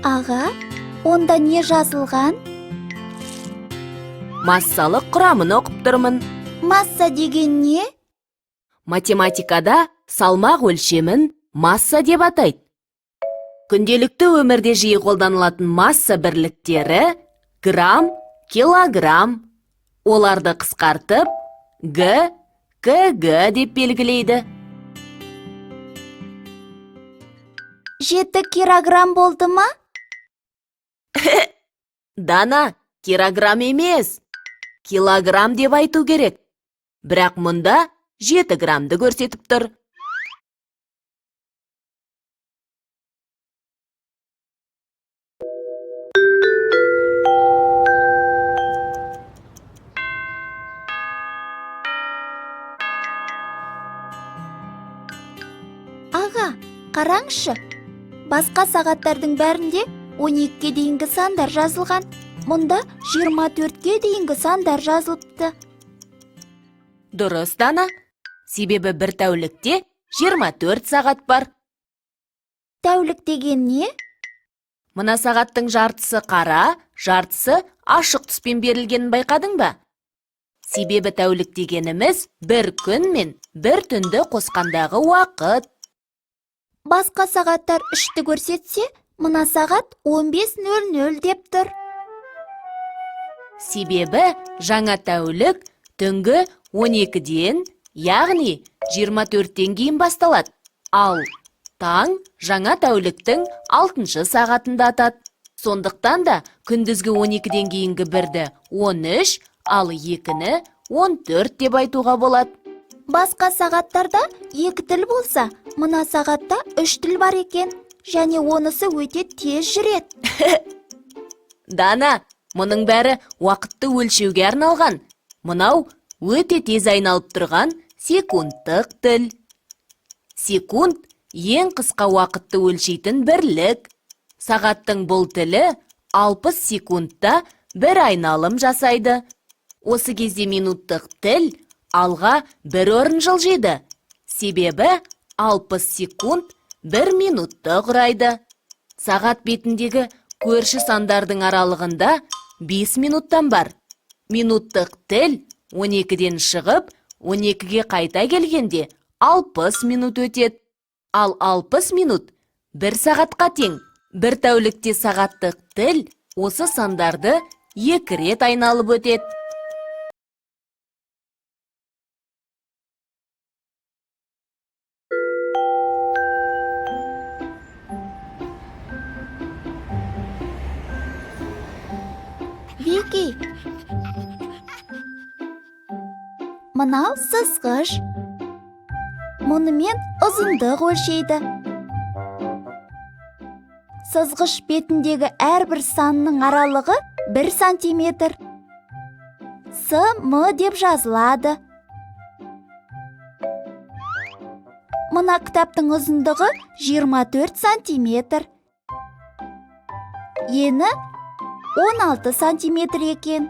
Аға, онда не жазылған? Массалық құрамын оқып тұрмын. Масса деген не? Математикада салмақ өлшемін масса деп атайды. Күнделікті өмірде жиі қолданылатын масса бірліктері грамм, килограмм. Оларды қысқартып Г, кг деп белгілейді. 7 килограмм болды ма? Дана, килограмм емес, килограмм деп айту керек. Бірақ мұнда 7 граммды көрсетіп тұр. Аға, қараңызшы. Басқа сағаттардың бәрінде 12-ге дейінгі сандар жазылған. Мұнда 24-ге дейінгі сандар жазылыпты. Дұрыс, Дана. Себебі бір тәулікте 24 сағат бар. Тәулік деген не? Мына сағаттың жартысы қара, жартысы ашық түспен берілгенін байқадың ба? Себебі тәулік дегеніміз бір күн мен бір түнді қосқандағы уақыт. Басқа сағаттар 3-ті көрсетсе, мына сағат 15:00 деп тұр. Себебі жаңа тәулік түнгі 12-ден, яғни 24-тен кейін басталады. Ал таң жаңа тәуліктің 6-шы сағатында атады. Сондықтан да күндізгі 12-ден кейінгі бірді 13, ал 2-ні 14 деп айтуға болады. Басқа сағаттарда 2 тіл болса, мына сағатта 3 тіл бар екен, және онысы өте тез жүреді. Дана, мұның бәрі уақытты өлшеуге арналған. Мұнау өте тез айналып тұрған секундтық тіл. Секунд ең қысқа уақытты өлшейтін бірлік. Сағаттың бұл тілі 60 секундта бір айналым жасайды. Осы кезде минуттық тіл алға бір орын жылжиды. Себебі 60 секунд 1 минутты құрайды. Сағат бетіндегі көрші сандардың аралығында 5 минуттан бар. Минуттық тіл 12-ден шығып, 12-ге қайта келгенде 60 минут өтеді. Ал 60 минут 1 сағатқа тең. Бір тәулікте сағаттық тіл осы сандарды 2 рет айналып өтеді. Вики, мынау сызғыш. Мұнымен ұзындық өлшейді. Сызғыш бетіндегі әрбір санның аралығы 1 сантиметр. СМ деп жазылады. Мына кітаптың ұзындығы 24 сантиметр. Ені 16 сантиметр екен.